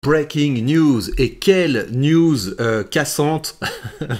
Breaking news, et quelle news cassante.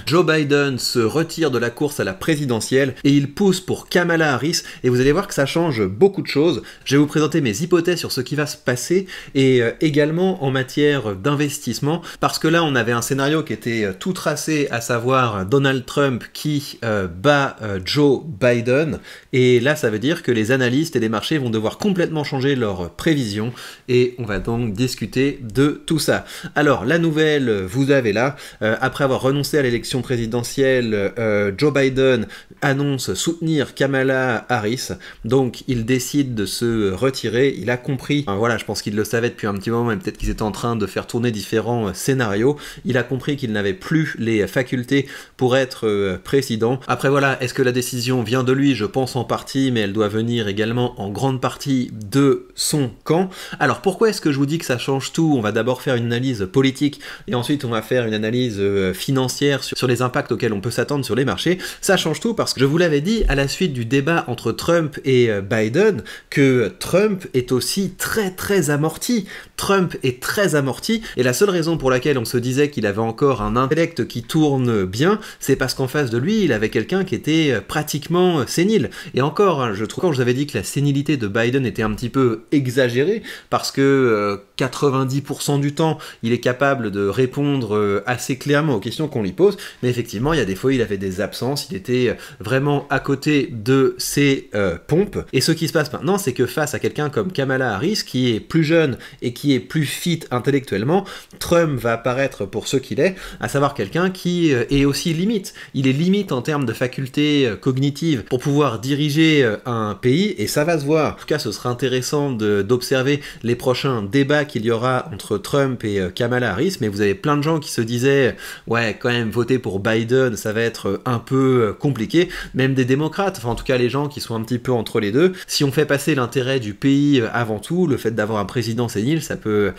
Joe Biden se retire de la course à la présidentielle et il pousse pour Kamala Harris, et vous allez voir que ça change beaucoup de choses. Je vais vous présenter mes hypothèses sur ce qui va se passer et également en matière d'investissement, parce que là on avait un scénario qui était tout tracé, à savoir Donald Trump qui bat Joe Biden, et là ça veut dire que les analystes et les marchés vont devoir complètement changer leurs prévisions, et on va donc discuter de tout ça. Alors la nouvelle, vous avez là, après avoir renoncé à l'élection présidentielle, Joe Biden annonce soutenir Kamala Harris, donc il décide de se retirer. Il a compris, enfin, voilà, je pense qu'il le savait depuis un petit moment, et peut-être qu'ils étaient en train de faire tourner différents scénarios. Il a compris qu'il n'avait plus les facultés pour être président. Après voilà, est-ce que la décision vient de lui? Je pense en partie, mais elle doit venir également en grande partie de son camp. Alors pourquoi est-ce que je vous dis que ça change tout? On va d'abord faire une analyse politique et ensuite on va faire une analyse financière sur les impacts auxquels on peut s'attendre sur les marchés. Ça change tout parce que je vous l'avais dit à la suite du débat entre Trump et Biden que Trump est aussi très amorti. Trump est très amorti, et la seule raison pour laquelle on se disait qu'il avait encore un intellect qui tourne bien, c'est parce qu'en face de lui, il avait quelqu'un qui était pratiquement sénile. Et encore, hein, je trouve, quand je vous avais dit que la sénilité de Biden était un petit peu exagérée, parce que 90% du temps, il est capable de répondre assez clairement aux questions qu'on lui pose, mais effectivement, il y a des fois, il avait des absences, il était vraiment à côté de ses pompes. Et ce qui se passe maintenant, c'est que face à quelqu'un comme Kamala Harris, qui est plus jeune et qui est plus fit intellectuellement, Trump va apparaître pour ce qu'il est, à savoir quelqu'un qui est aussi limite. Il est limite en termes de facultés cognitives pour pouvoir diriger un pays, et ça va se voir. En tout cas, ce sera intéressant d'observer les prochains débats qu'il y aura entre Trump et Kamala Harris, mais vous avez plein de gens qui se disaient « Ouais, quand même, voter pour Biden, ça va être un peu compliqué », même des démocrates, enfin en tout cas les gens qui sont un petit peu entre les deux. Si on fait passer l'intérêt du pays avant tout, le fait d'avoir un président sénile, ça peut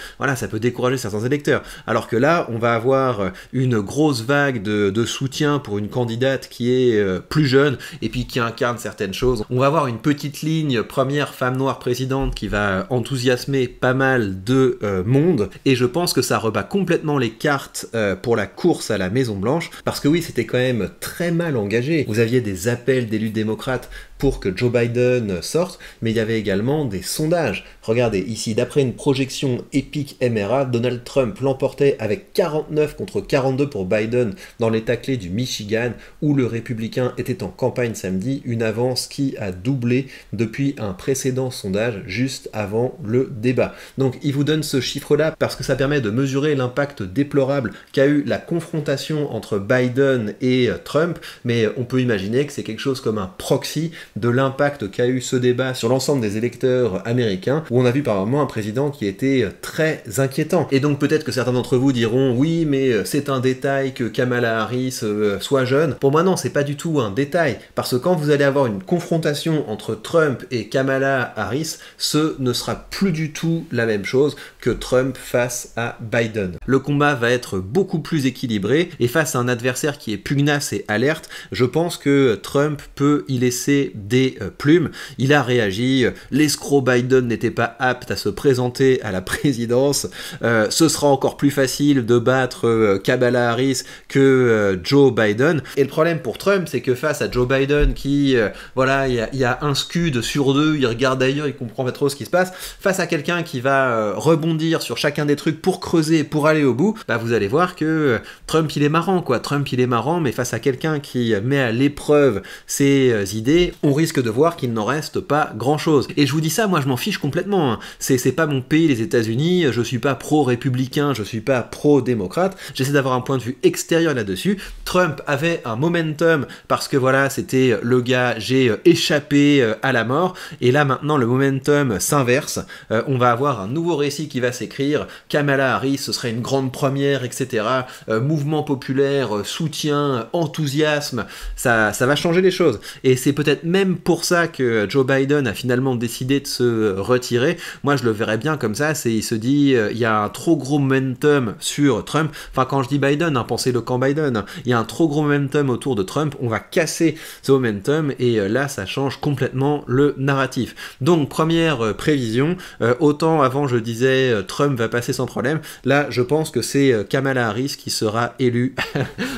décourager certains électeurs. Alors que là, on va avoir une grosse vague de soutien pour une candidate qui est plus jeune et puis qui incarne certaines choses. On va avoir une petite ligne première femme noire présidente qui va enthousiasmer pas mal de monde, et je pense que ça rebat complètement les cartes pour la course à la Maison Blanche, parce que oui, c'était quand même très mal engagé. Vous aviez des appels d'élus démocrates pour que Joe Biden sorte, mais il y avait également des sondages. Regardez, ici, d'après une projection Epic MRA, Donald Trump l'emportait avec 49 contre 42 pour Biden dans l'état clé du Michigan, où le républicain était en campagne samedi, une avance qui a doublé depuis un précédent sondage juste avant le débat. Donc il vous donne ce chiffre-là parce que ça permet de mesurer l'impact déplorable qu'a eu la confrontation entre Biden et Trump, mais on peut imaginer que c'est quelque chose comme un proxy de l'impact qu'a eu ce débat sur l'ensemble des électeurs américains, où on a vu par moment un président qui était très inquiétant. Et donc peut-être que certains d'entre vous diront « Oui, mais c'est un détail que Kamala Harris soit jeune ». Pour moi non, c'est pas du tout un détail, parce que quand vous allez avoir une confrontation entre Trump et Kamala Harris, ce ne sera plus du tout la même chose que Trump face à Biden. Le combat va être beaucoup plus équilibré, et face à un adversaire qui est pugnace et alerte, je pense que Trump peut y laisser des plumes. Il a réagi, l'escroc Biden n'était pas apte à se présenter à la présidence, ce sera encore plus facile de battre Kamala Harris que Joe Biden. Et le problème pour Trump, c'est que face à Joe Biden qui, voilà, il y a un scud sur deux, il regarde ailleurs, il comprend pas trop ce qui se passe, face à quelqu'un qui va rebondir sur chacun des trucs pour creuser, pour aller au bout, bah vous allez voir que Trump il est marrant quoi, Trump il est marrant, mais face à quelqu'un qui met à l'épreuve ses idées, on risque de voir qu'il n'en reste pas grand chose. Et je vous dis ça, moi je m'en fiche complètement, hein. C'est pas mon pays, les États-Unis, je suis pas pro-républicain, je suis pas pro-démocrate, j'essaie d'avoir un point de vue extérieur là-dessus. Trump avait un momentum parce que voilà, c'était le gars, j'ai échappé à la mort, et là maintenant le momentum s'inverse, on va avoir un nouveau récit qui va s'écrire, Kamala Harris, ce serait une grande première, etc. Mouvement populaire, soutien, enthousiasme, ça va changer les choses. Et c'est peut-être même même pour ça que Joe Biden a finalement décidé de se retirer. Moi, je le verrais bien comme ça, il se dit, il y a un trop gros momentum sur Trump. Enfin, quand je dis Biden, hein, pensez le camp Biden, hein. Il y a un trop gros momentum autour de Trump, on va casser ce momentum, et là, ça change complètement le narratif. Donc, première prévision, autant avant je disais Trump va passer sans problème, là, je pense que c'est Kamala Harris qui sera élue.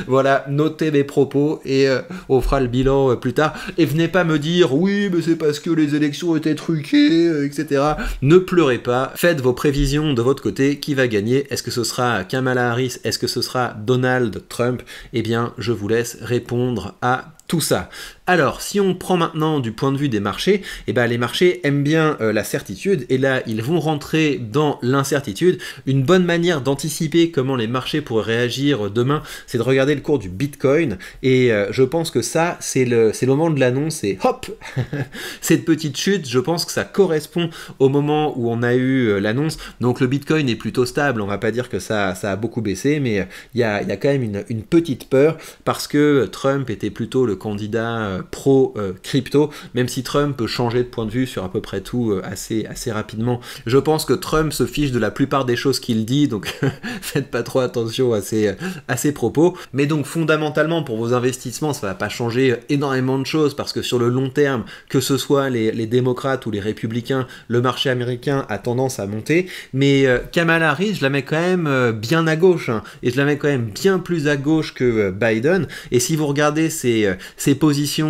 Voilà, notez mes propos, et on fera le bilan plus tard. Et venez pas me dire, oui, mais c'est parce que les élections étaient truquées, etc. Ne pleurez pas, faites vos prévisions de votre côté, qui va gagner? Est-ce que ce sera Kamala Harris? Est-ce que ce sera Donald Trump? Eh bien, je vous laisse répondre à tout ça. Alors, si on prend maintenant du point de vue des marchés, eh ben, les marchés aiment bien la certitude, et là, ils vont rentrer dans l'incertitude. Une bonne manière d'anticiper comment les marchés pourraient réagir demain, c'est de regarder le cours du Bitcoin, et je pense que ça, c'est le moment de l'annonce, et hop. Cette petite chute, je pense que ça correspond au moment où on a eu l'annonce. Donc le Bitcoin est plutôt stable, on va pas dire que ça a beaucoup baissé, mais il y a quand même une petite peur, parce que Trump était plutôt le candidat pro-crypto, même si Trump peut changer de point de vue sur à peu près tout assez rapidement. Je pense que Trump se fiche de la plupart des choses qu'il dit, donc faites pas trop attention à ses propos. Mais donc fondamentalement, pour vos investissements, ça va pas changer énormément de choses, parce que sur le long terme, que ce soit les démocrates ou les républicains, le marché américain a tendance à monter. Mais Kamala Harris, je la mets quand même bien à gauche, hein, et je la mets quand même bien plus à gauche que Biden. Et si vous regardez ses positions,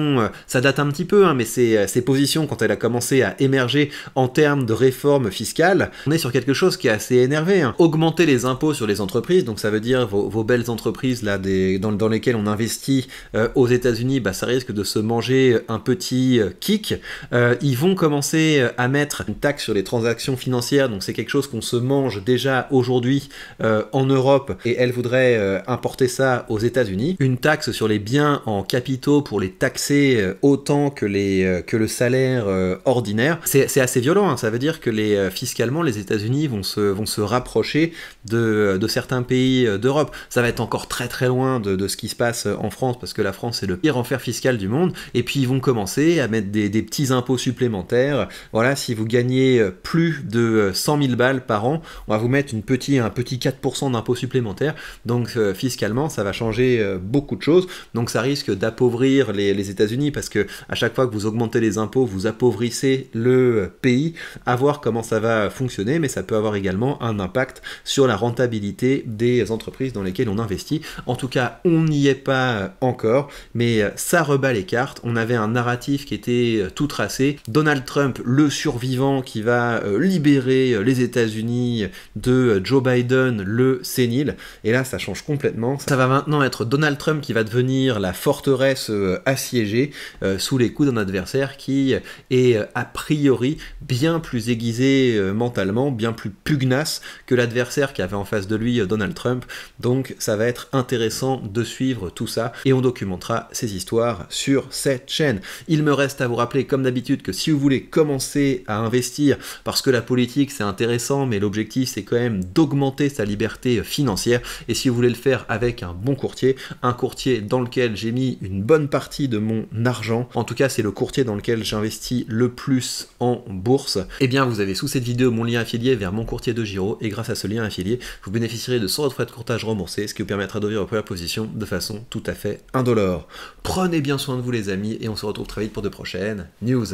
ça date un petit peu, hein, mais ses positions quand elle a commencé à émerger en termes de réforme fiscale, on est sur quelque chose qui est assez énervé, hein. Augmenter les impôts sur les entreprises, donc ça veut dire vos belles entreprises là, dans lesquelles on investit aux États-Unis, bah, ça risque de se manger un petit kick. Ils vont commencer à mettre une taxe sur les transactions financières, donc c'est quelque chose qu'on se mange déjà aujourd'hui en Europe, et elle voudrait importer ça aux États-Unis. Une taxe sur les biens en capitaux pour les taxer autant que le salaire ordinaire. C'est assez violent, hein. Ça veut dire que fiscalement les États-Unis vont se rapprocher de certains pays d'Europe. Ça va être encore très très loin de ce qui se passe en France, parce que la France c'est le pire enfer fiscal du monde, et puis ils vont commencer à mettre des petits impôts supplémentaires. Voilà, si vous gagnez plus de 100 000 balles par an, on va vous mettre un petit 4% d'impôts supplémentaires. Donc fiscalement ça va changer beaucoup de choses, donc ça risque d'appauvrir les États-Unis, parce que à chaque fois que vous augmentez les impôts, vous appauvrissez le pays. À voir comment ça va fonctionner, mais ça peut avoir également un impact sur la rentabilité des entreprises dans lesquelles on investit. En tout cas, on n'y est pas encore, mais ça rebat les cartes. On avait un narratif qui était tout tracé. Donald Trump, le survivant qui va libérer les États-Unis de Joe Biden, le sénile. Et là, ça change complètement. Ça va maintenant être Donald Trump qui va devenir la forteresse assiégée sous les coups d'un adversaire qui est a priori bien plus aiguisé mentalement, bien plus pugnace que l'adversaire qui avait en face de lui Donald Trump. Donc ça va être intéressant de suivre tout ça, et on documentera ces histoires sur cette chaîne. Il me reste à vous rappeler comme d'habitude que si vous voulez commencer à investir, parce que la politique c'est intéressant, mais l'objectif c'est quand même d'augmenter sa liberté financière, et si vous voulez le faire avec un courtier dans lequel j'ai mis une bonne partie de mon argent, en tout cas c'est le courtier dans lequel j'investis le plus en bourse, et bien vous avez sous cette vidéo mon lien affilié vers mon courtier de Giro, et grâce à ce lien affilié, vous bénéficierez de 100 € de frais de courtage remboursés, ce qui vous permettra d'ouvrir vos premières positions de façon tout à fait indolore. Prenez bien soin de vous les amis, et on se retrouve très vite pour de prochaines news.